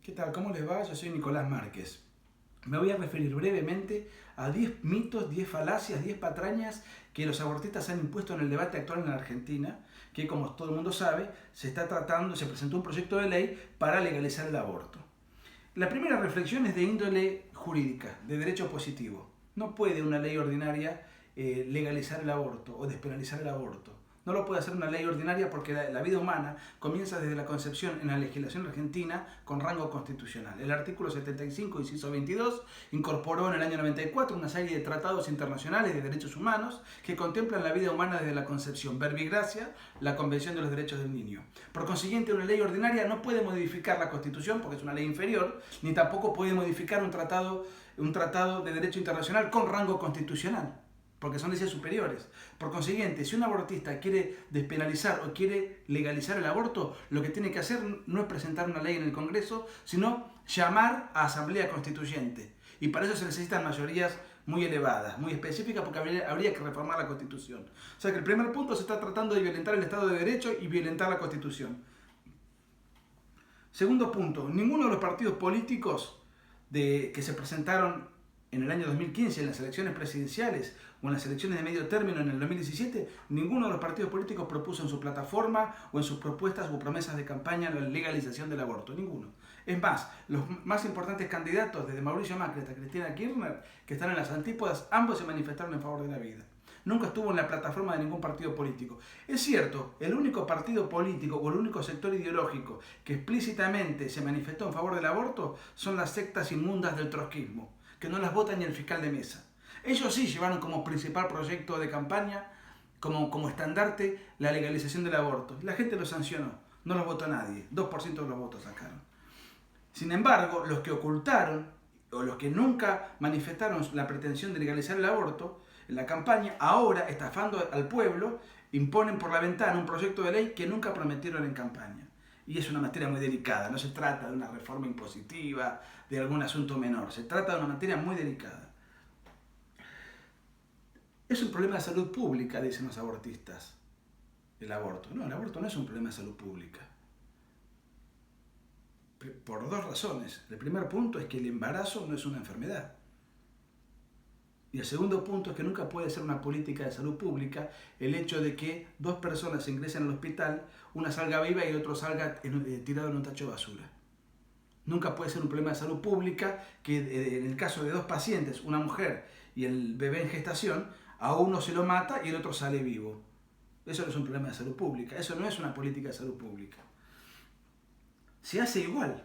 ¿Qué tal? ¿Cómo les va? Yo soy Nicolás Márquez. Me voy a referir brevemente a 10 mitos, 10 falacias, 10 patrañas que los abortistas han impuesto en el debate actual en la Argentina, que como todo el mundo sabe, se presentó un proyecto de ley para legalizar el aborto. La primera reflexión es de índole jurídica, de derecho positivo. No puede una ley ordinaria legalizar el aborto o despenalizar el aborto. No lo puede hacer una ley ordinaria porque la vida humana comienza desde la concepción en la legislación argentina con rango constitucional. El artículo 75, inciso 22, incorporó en el año 94 una serie de tratados internacionales de derechos humanos que contemplan la vida humana desde la concepción. Verbi Gracia, la Convención de los Derechos del Niño. Por consiguiente, una ley ordinaria no puede modificar la Constitución porque es una ley inferior, ni tampoco puede modificar un tratado de derecho internacional con rango constitucional, porque son leyes superiores. Por consiguiente, si un abortista quiere despenalizar o quiere legalizar el aborto, lo que tiene que hacer no es presentar una ley en el Congreso, sino llamar a Asamblea Constituyente. Y para eso se necesitan mayorías muy elevadas, muy específicas, porque habría que reformar la Constitución. O sea que el primer punto se está tratando de violentar el Estado de Derecho y violentar la Constitución. Segundo punto, ninguno de los partidos políticos que se presentaron en el año 2015 en las elecciones presidenciales o en las elecciones de medio término en el 2017, ninguno de los partidos políticos propuso en su plataforma o en sus propuestas o promesas de campaña la legalización del aborto, ninguno. Es más, los más importantes candidatos, desde Mauricio Macri hasta Cristina Kirchner, que están en las antípodas, ambos se manifestaron en favor de la vida. Nunca estuvo en la plataforma de ningún partido político. Es cierto, el único partido político o el único sector ideológico que explícitamente se manifestó en favor del aborto son las sectas inmundas del trotskismo, que no las vota ni el fiscal de mesa. Ellos sí llevaron como principal proyecto de campaña, como estandarte, la legalización del aborto. La gente lo sancionó, no los votó nadie, 2% de los votos sacaron. Sin embargo, los que ocultaron o los que nunca manifestaron la pretensión de legalizar el aborto en la campaña, ahora, estafando al pueblo, imponen por la ventana un proyecto de ley que nunca prometieron en campaña. Y es una materia muy delicada, no se trata de una reforma impositiva, de algún asunto menor, se trata de una materia muy delicada. Es un problema de salud pública, dicen los abortistas, el aborto. No, el aborto no es un problema de salud pública. Por dos razones. El primer punto es que el embarazo no es una enfermedad. Y el segundo punto es que nunca puede ser una política de salud pública el hecho de que dos personas ingresen al hospital, una salga viva y el otro salga tirado en un tacho de basura. Nunca puede ser un problema de salud pública que en el caso de dos pacientes, una mujer y el bebé en gestación, a uno se lo mata y el otro sale vivo. Eso no es un problema de salud pública, eso no es una política de salud pública. Se hace igual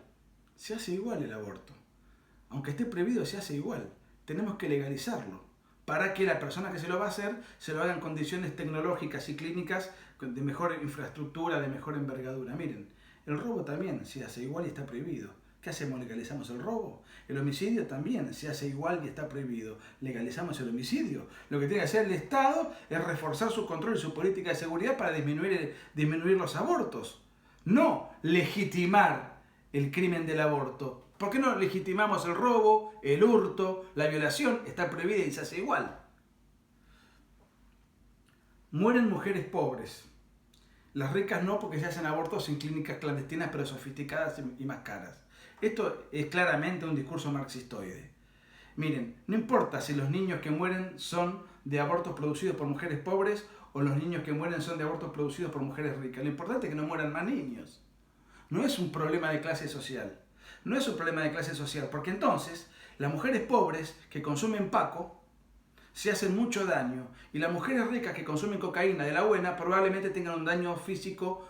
el aborto. Aunque esté prohibido, se hace igual. Tenemos que legalizarlo para que la persona que se lo va a hacer se lo haga en condiciones tecnológicas y clínicas de mejor infraestructura, de mejor envergadura. Miren, el robo también se hace igual y está prohibido. ¿Qué hacemos? ¿Legalizamos el robo? El homicidio también se hace igual y está prohibido. ¿Legalizamos el homicidio? Lo que tiene que hacer el Estado es reforzar su control y su política de seguridad para disminuir los abortos. No legitimar el crimen del aborto. ¿Por qué no legitimamos el robo, el hurto, la violación? Está prohibida y se hace igual. Mueren mujeres pobres. Las ricas no, porque se hacen abortos en clínicas clandestinas pero sofisticadas y más caras. Esto es claramente un discurso marxistoide. Miren, no importa si los niños que mueren son de abortos producidos por mujeres pobres o los niños que mueren son de abortos producidos por mujeres ricas. Lo importante es que no mueran más niños. No es un problema de clase social. No es un problema de clase social, porque entonces las mujeres pobres que consumen paco se hacen mucho daño y las mujeres ricas que consumen cocaína de la buena probablemente tengan un daño físico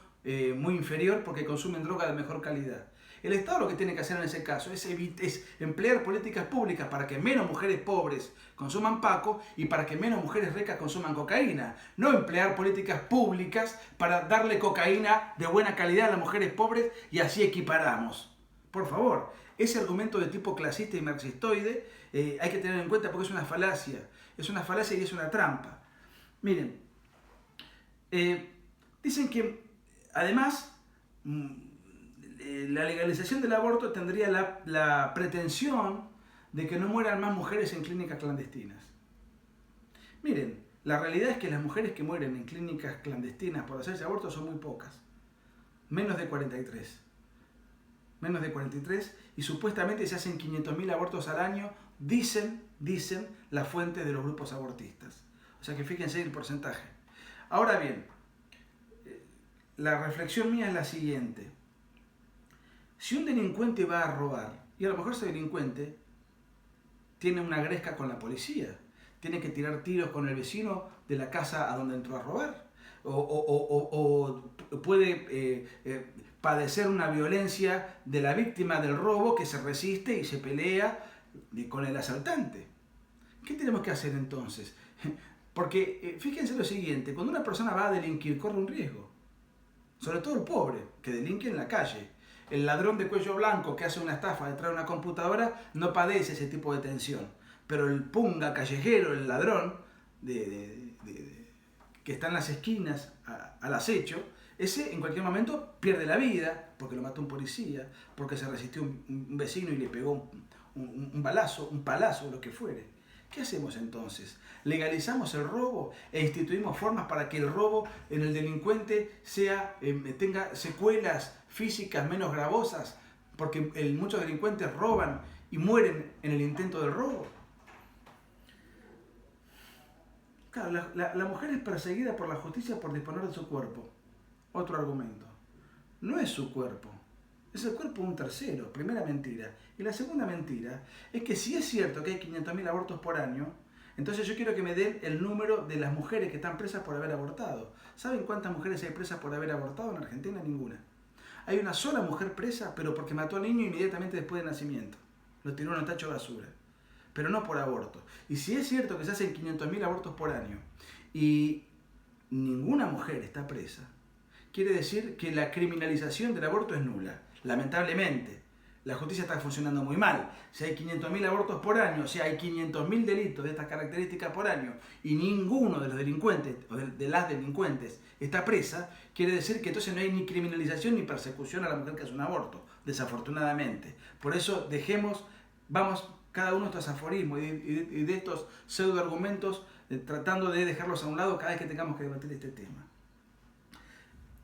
muy inferior porque consumen droga de mejor calidad. El Estado lo que tiene que hacer en ese caso es emplear políticas públicas para que menos mujeres pobres consuman paco y para que menos mujeres ricas consuman cocaína. No emplear políticas públicas para darle cocaína de buena calidad a las mujeres pobres y así equiparamos. Por favor, ese argumento de tipo clasista y marxistoide hay que tener en cuenta porque es una falacia. Es una falacia y es una trampa. Miren, dicen que además la legalización del aborto tendría la pretensión de que no mueran más mujeres en clínicas clandestinas. Miren, la realidad es que las mujeres que mueren en clínicas clandestinas por hacerse aborto son muy pocas, menos de 43. menos de 43, y supuestamente se hacen 500.000 abortos al año, dicen las fuentes de los grupos abortistas. O sea que fíjense el porcentaje. Ahora bien, la reflexión mía es la siguiente. Si un delincuente va a robar, y a lo mejor ese delincuente tiene una gresca con la policía, tiene que tirar tiros con el vecino de la casa a donde entró a robar, o puede padecer una violencia de la víctima del robo que se resiste y se pelea con el asaltante. ¿Qué tenemos que hacer entonces? Porque fíjense lo siguiente, cuando una persona va a delinquir corre un riesgo, sobre todo el pobre que delinque en la calle. El ladrón de cuello blanco que hace una estafa detrás de una computadora no padece ese tipo de tensión, pero el punga callejero, el ladrón que está en las esquinas al acecho, ese en cualquier momento pierde la vida porque lo mató un policía, porque se resistió un vecino y le pegó un balazo, un palazo, lo que fuere. ¿Qué hacemos entonces? ¿Legalizamos el robo e instituimos formas para que el robo en el delincuente tenga secuelas físicas menos gravosas? Porque muchos delincuentes roban y mueren en el intento del robo. Claro, la mujer es perseguida por la justicia por disponer de su cuerpo. Otro argumento. No es su cuerpo. Es el cuerpo de un tercero, primera mentira. Y la segunda mentira es que si es cierto que hay 500.000 abortos por año, entonces yo quiero que me den el número de las mujeres que están presas por haber abortado. ¿Saben cuántas mujeres hay presas por haber abortado en Argentina? Ninguna. Hay una sola mujer presa, pero porque mató al niño inmediatamente después del nacimiento. Lo tiró en un tacho de basura. Pero no por aborto. Y si es cierto que se hacen 500.000 abortos por año y ninguna mujer está presa, quiere decir que la criminalización del aborto es nula. Lamentablemente, la justicia está funcionando muy mal. Si hay 500.000 abortos por año, si hay 500.000 delitos de estas características por año y ninguno de los delincuentes o de las delincuentes está presa, quiere decir que entonces no hay ni criminalización ni persecución a la mujer que hace un aborto, desafortunadamente. Por eso vamos cada uno de estos aforismos y de estos pseudoargumentos tratando de dejarlos a un lado cada vez que tengamos que debatir este tema.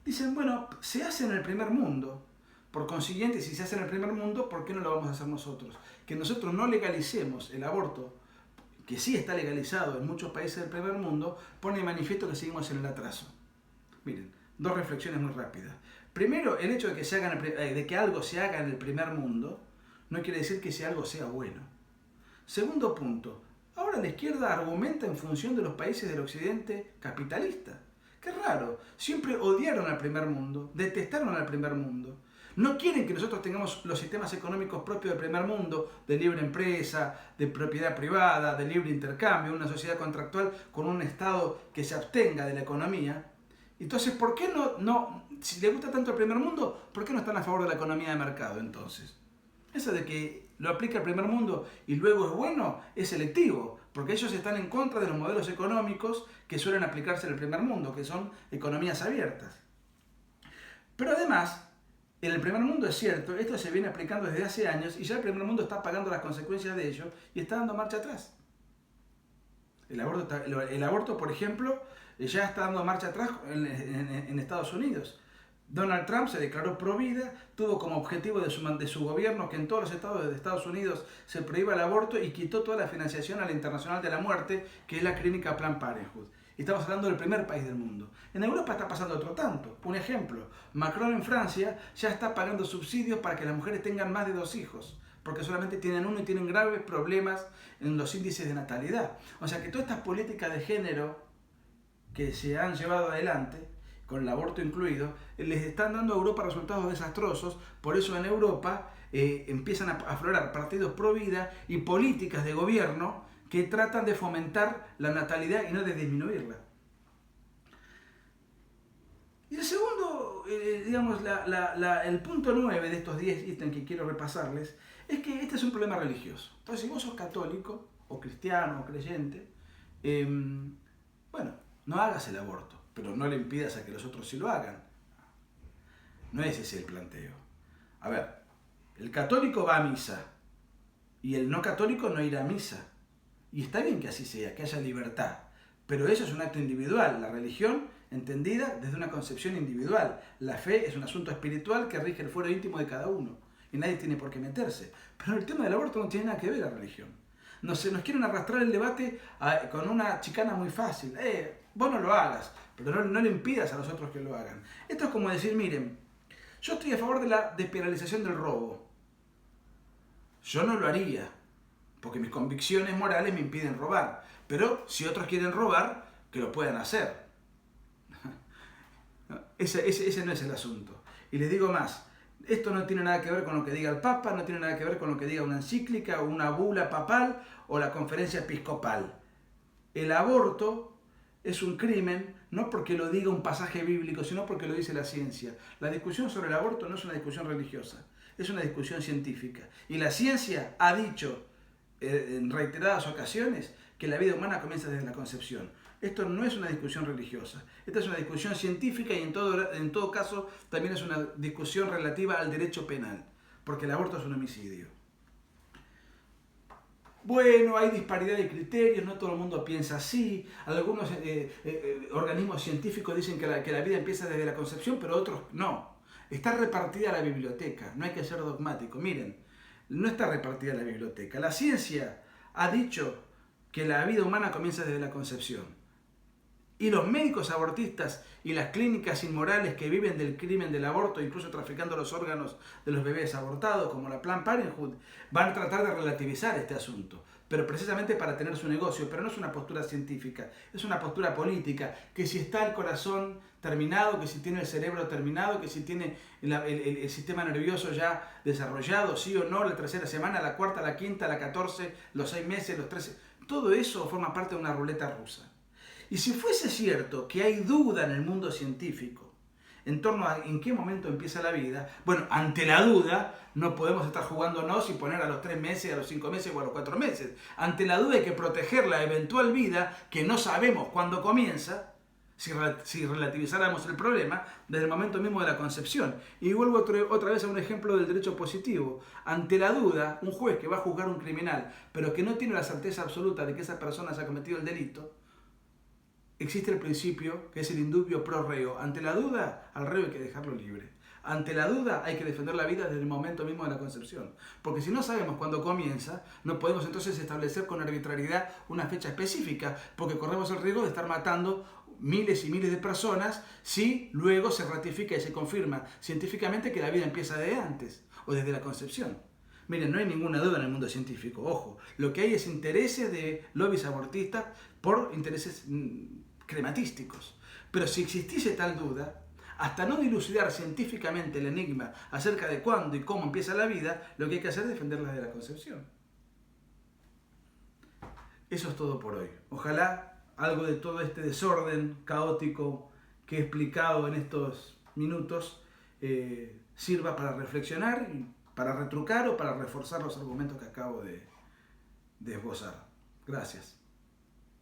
Dicen, bueno, se hace en el primer mundo. Por consiguiente, si se hace en el primer mundo, ¿por qué no lo vamos a hacer nosotros? Que nosotros no legalicemos el aborto, que sí está legalizado en muchos países del primer mundo, pone de manifiesto que seguimos en el atraso. Miren, dos reflexiones muy rápidas. Primero, el hecho de que algo se haga en el primer mundo no quiere decir que ese algo sea bueno. Segundo punto, ahora la izquierda argumenta en función de los países del occidente capitalista. Qué raro, siempre odiaron al primer mundo, detestaron al primer mundo. No quieren que nosotros tengamos los sistemas económicos propios del primer mundo, de libre empresa, de propiedad privada, de libre intercambio, una sociedad contractual con un Estado que se abstenga de la economía. Entonces, ¿por qué si les gusta tanto el primer mundo, ¿por qué no están a favor de la economía de mercado entonces? Eso de que lo aplica el primer mundo y luego es bueno, es selectivo, porque ellos están en contra de los modelos económicos que suelen aplicarse en el primer mundo, que son economías abiertas. Pero además, en el primer mundo es cierto, esto se viene aplicando desde hace años y ya el primer mundo está pagando las consecuencias de ello y está dando marcha atrás. El aborto, por ejemplo, ya está dando marcha atrás en Estados Unidos. Donald Trump se declaró pro vida, tuvo como objetivo de su gobierno que en todos los estados de Estados Unidos se prohíba el aborto y quitó toda la financiación a la Internacional de la Muerte, que es la clínica Planned Parenthood. Y estamos hablando del primer país del mundo. En Europa está pasando otro tanto. Un ejemplo, Macron en Francia ya está pagando subsidios para que las mujeres tengan más de 2 hijos, porque solamente tienen uno y tienen graves problemas en los índices de natalidad. O sea que todas estas políticas de género que se han llevado adelante, con el aborto incluido, les están dando a Europa resultados desastrosos. Por eso en Europa empiezan a aflorar partidos pro vida y políticas de gobierno que tratan de fomentar la natalidad y no de disminuirla. Y el segundo, el punto 9 de estos 10 ítems que quiero repasarles, es que este es un problema religioso. Entonces, si vos sos católico, o cristiano, o creyente, no hagas el aborto, pero no le impidas a que los otros sí lo hagan. No es ese el planteo. A ver, el católico va a misa, y el no católico no irá a misa. Y está bien que así sea, que haya libertad, pero eso es un acto individual. La religión, entendida desde una concepción individual. La fe es un asunto espiritual que rige el fuero íntimo de cada uno. y nadie tiene por qué meterse. Pero el tema del aborto no tiene nada que ver la religión. Nos quieren arrastrar el debate con una chicana muy fácil. Vos no lo hagas, pero no le impidas a los otros que lo hagan. Esto es como decir, miren, yo estoy a favor de la despenalización del robo. Yo no lo haría, porque mis convicciones morales me impiden robar. Pero si otros quieren robar, que lo puedan hacer. Ese no es el asunto. Y les digo más, esto no tiene nada que ver con lo que diga el Papa, no tiene nada que ver con lo que diga una encíclica o una bula papal o la conferencia episcopal. El aborto es un crimen no porque lo diga un pasaje bíblico, sino porque lo dice la ciencia. La discusión sobre el aborto no es una discusión religiosa, es una discusión científica. Y la ciencia ha dicho en reiteradas ocasiones que la vida humana comienza desde la concepción. Esto no es una discusión religiosa, esta es una discusión científica y en todo caso también es una discusión relativa al derecho penal, porque el aborto es un homicidio. Bueno, hay disparidad de criterios, no todo el mundo piensa así, algunos organismos científicos dicen que la vida empieza desde la concepción, pero otros no. Está repartida la biblioteca, no hay que ser dogmático. Miren, no está repartida la biblioteca. La ciencia ha dicho que la vida humana comienza desde la concepción. Y los médicos abortistas y las clínicas inmorales que viven del crimen del aborto, incluso traficando los órganos de los bebés abortados, como la Planned Parenthood, van a tratar de relativizar este asunto, pero precisamente para tener su negocio. Pero no es una postura científica, es una postura política, que si está el corazón terminado, que si tiene el cerebro terminado, que si tiene el sistema nervioso ya desarrollado, sí o no, la tercera semana, la cuarta, la quinta, la 14, los 6 meses, los 13, todo eso forma parte de una ruleta rusa. Y si fuese cierto que hay duda en el mundo científico en torno a en qué momento empieza la vida, bueno, ante la duda no podemos estar jugándonos y poner a los 3 meses, a los 5 meses o a los 4 meses. Ante la duda hay que proteger la eventual vida que no sabemos cuándo comienza, si relativizáramos el problema, desde el momento mismo de la concepción. Y vuelvo otra vez a un ejemplo del derecho positivo. Ante la duda, un juez que va a juzgar a un criminal, pero que no tiene la certeza absoluta de que esa persona se ha cometido el delito, existe el principio que es el indubio pro reo. Ante la duda, al reo hay que dejarlo libre. Ante la duda hay que defender la vida desde el momento mismo de la concepción. Porque si no sabemos cuándo comienza, no podemos entonces establecer con arbitrariedad una fecha específica, porque corremos el riesgo de estar matando miles y miles de personas si luego se ratifica y se confirma científicamente que la vida empieza de antes o desde la concepción. Miren, no hay ninguna duda en el mundo científico, ojo. Lo que hay es intereses de lobbies abortistas por intereses crematísticos. Pero si existiese tal duda, hasta no dilucidar científicamente el enigma acerca de cuándo y cómo empieza la vida, lo que hay que hacer es defenderla de la concepción. Eso es todo por hoy. Ojalá algo de todo este desorden caótico que he explicado en estos minutos sirva para reflexionar, y para retrucar o para reforzar los argumentos que acabo de esbozar. Gracias.